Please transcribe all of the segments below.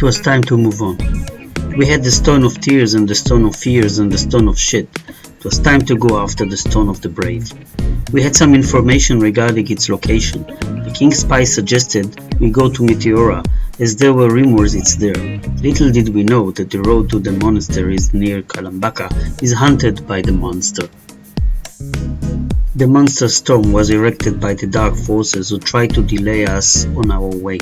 It was time to move on. We had the stone of tears and the stone of fears and the stone of shit. It was time to go after the stone of the brave. We had some information regarding its location. The king's spy suggested we go to Meteora, as there were rumors it's there. Little did we know that the road to the monasteries near Kalambaka is haunted by the monster. The monster storm was erected by the dark forces who tried to delay us on our way.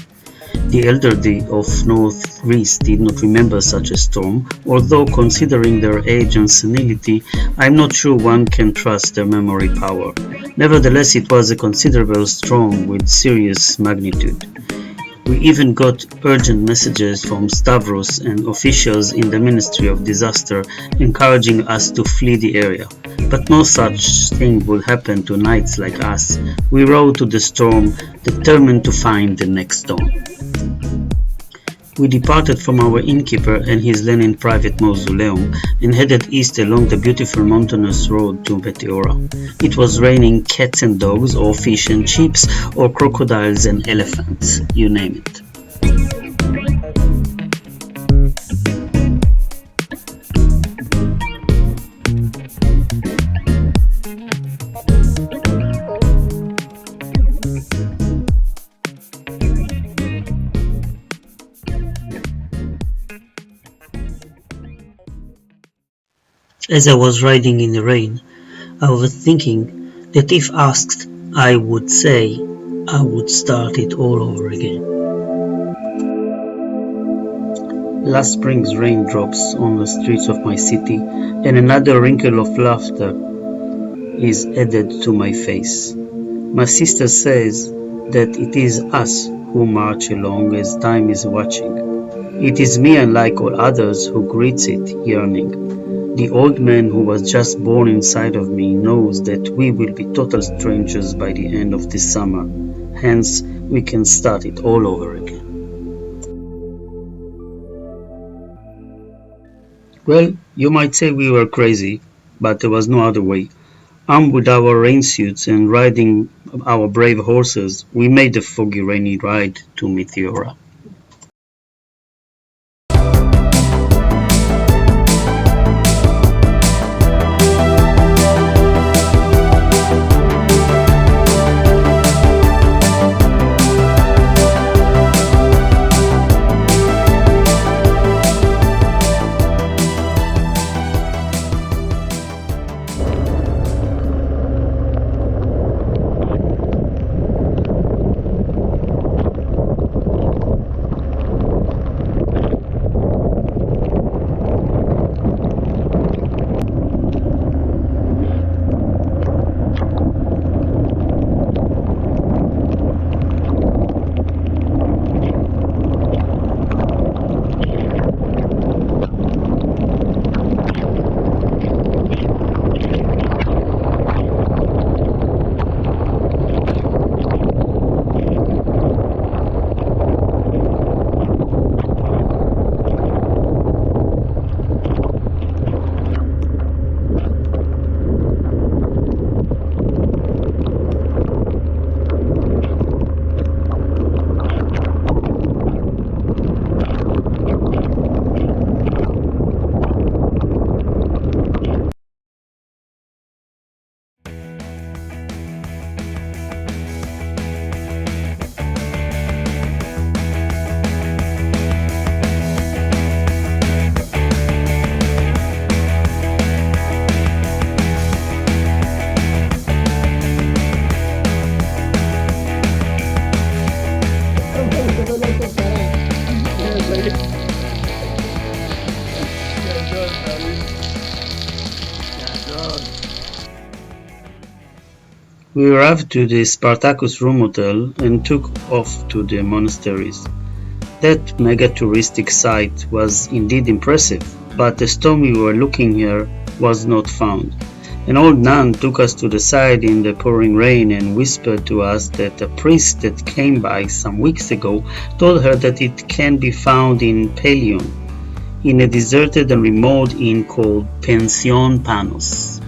The elderly of North Greece did not remember such a storm, although considering their age and senility, I'm not sure one can trust their memory power. Nevertheless, it was a considerable storm with serious magnitude. We even got urgent messages from Stavros and officials in the Ministry of Disaster encouraging us to flee the area. But no such thing would happen to knights like us. We rode to the storm, determined to find the next dawn. We departed from our innkeeper and his Lenin private mausoleum and headed east along the beautiful mountainous road to Meteora. It was raining cats and dogs, or fish and chips, or crocodiles and elephants, you name it. As I was riding in the rain, I was thinking that if asked, I would say I would start it all over again. Last spring's raindrops on the streets of my city, and another wrinkle of laughter is added to my face. My sister says that it is us who march along as time is watching. It is me, unlike all others, who greets it yearning. The old man who was just born inside of me knows that we will be total strangers by the end of this summer. Hence, we can start it all over again. Well, you might say we were crazy, but there was no other way. Armed with our rain suits and riding our brave horses, we made the foggy, rainy ride to Meteora. We arrived to the Spartacus room hotel and took off to the monasteries. That mega touristic site was indeed impressive, but the stone we were looking here was not found. An old nun took us to the side in the pouring rain and whispered to us that a priest that came by some weeks ago told her that it can be found in Pelion, in a deserted and remote inn called Pension Panos.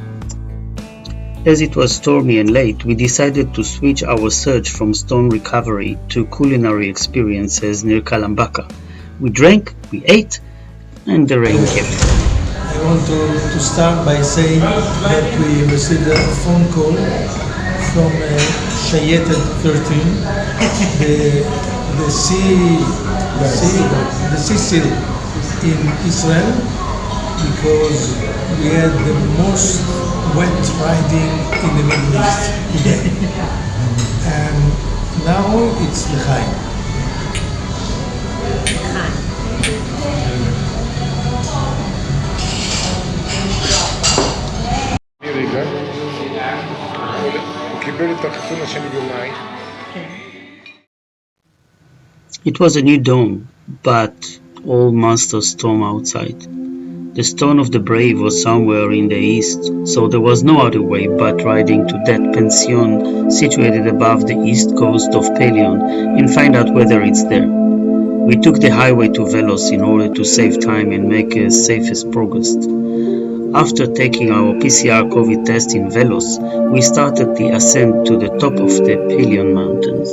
As it was stormy and late, we decided to switch our search from stone recovery to culinary experiences near Kalambaka. We drank, we ate, and the rain kept. I want to start by saying that we received a phone call from Shayetet 13, the sea seal in Israel, because we had the most wet riding in the Middle East today. And now it's L'chaim. רגע, הוא קיבל את החיסון השני במאי. It was a new dawn, but all monster storm outside. The stone of the brave was somewhere in the east, so there was no other way but riding to that pension situated above the east coast of Pelion and find out whether it's there. We took the highway to Velos in order to save time and make as safe as progress. After taking our PCR COVID test in Velos, we started the ascent to the top of the Pelion Mountains.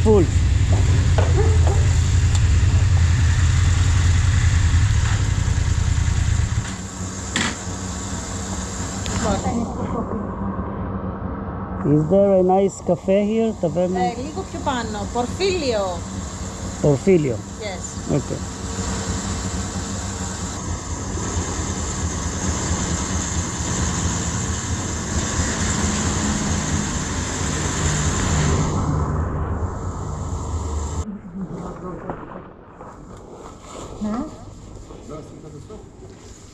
Full. Is there a nice cafe here? Taverna? Λίγο πιο πάνω. Porfirio. Porfirio. Yes. Okay.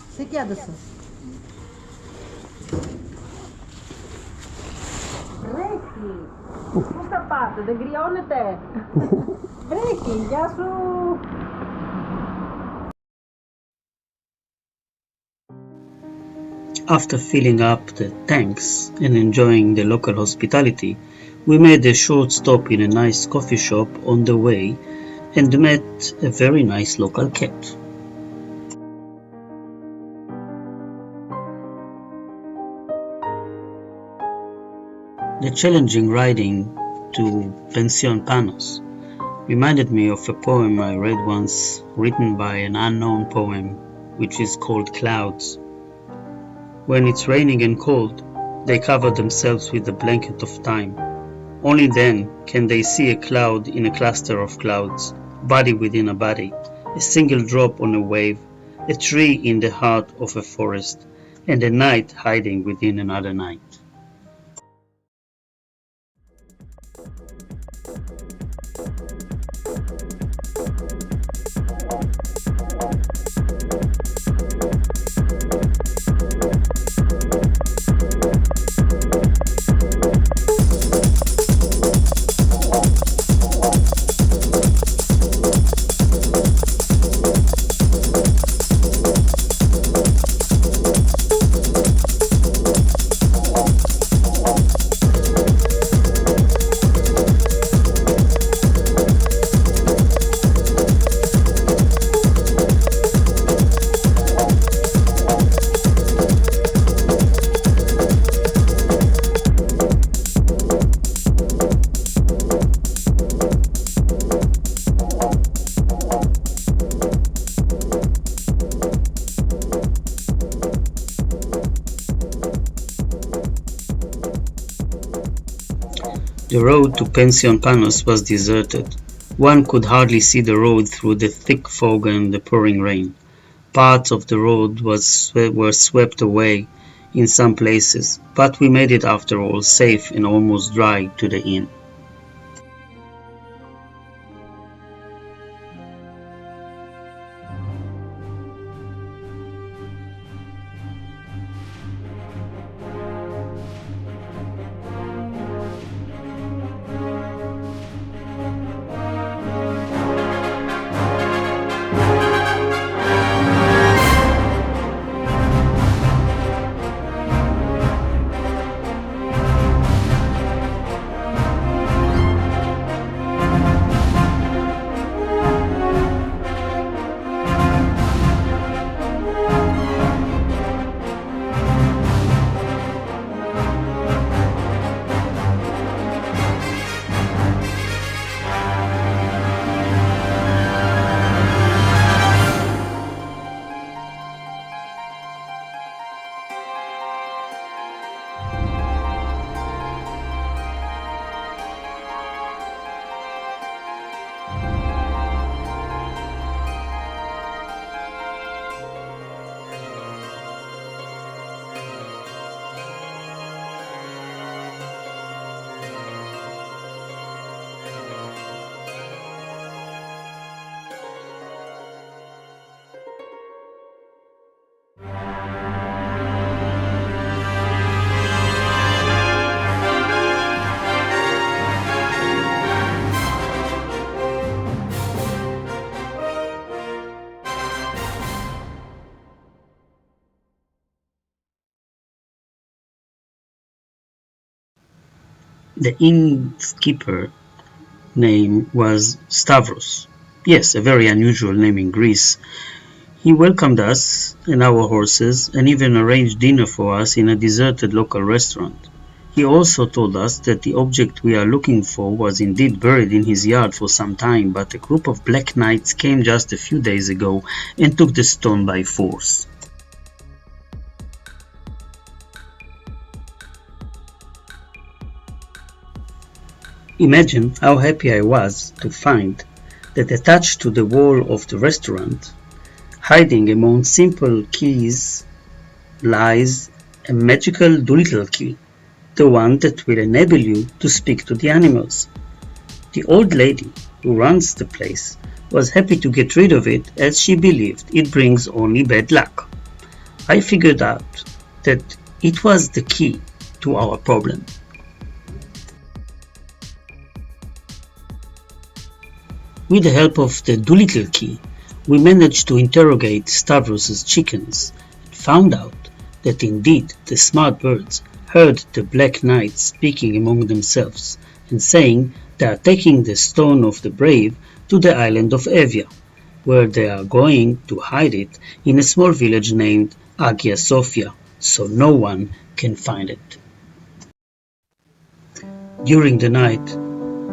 Você que é dessa? Βρέχει. Πού θα πάτε, δεν κρυώνετε. Βρέχει, γεια σου. After filling up the tanks and enjoying the local hospitality, we made a short stop in a nice coffee shop on the way and met a very nice local cat. The challenging riding to Pension Panos reminded me of a poem I read once written by an unknown poem which is called Clouds. When it's raining and cold, they cover themselves with a blanket of time. Only then can they see a cloud in a cluster of clouds, body within a body, a single drop on a wave, a tree in the heart of a forest, and a night hiding within another night. The road to Pension Panos was deserted. One could hardly see the road through the thick fog and the pouring rain. Parts of the road were swept away in some places, but we made it after all, safe and almost dry, to the inn. The innkeeper name was Stavros. Yes, a very unusual name in Greece. He welcomed us and our horses and even arranged dinner for us in a deserted local restaurant. He also told us that the object we are looking for was indeed buried in his yard for some time, but a group of black knights came just a few days ago and took the stone by force. Imagine how happy I was to find that attached to the wall of the restaurant, hiding among simple keys, lies a magical Doolittle key, the one that will enable you to speak to the animals. The old lady who runs the place was happy to get rid of it as she believed it brings only bad luck. I figured out that it was the key to our problem. With the help of the Doolittle key, we managed to interrogate Stavros's chickens and found out that indeed the smart birds heard the black knights speaking among themselves and saying they are taking the stone of the brave to the island of Evia, where they are going to hide it in a small village named Hagia Sophia, so no one can find it. During the night,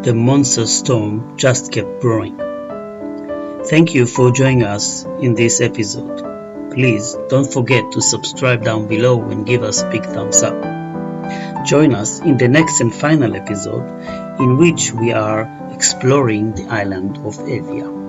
the monster storm just kept brewing. Thank you for joining us in this episode. Please don't forget to subscribe down below and give us a big thumbs up. Join us in the next and final episode in which we are exploring the island of Evia.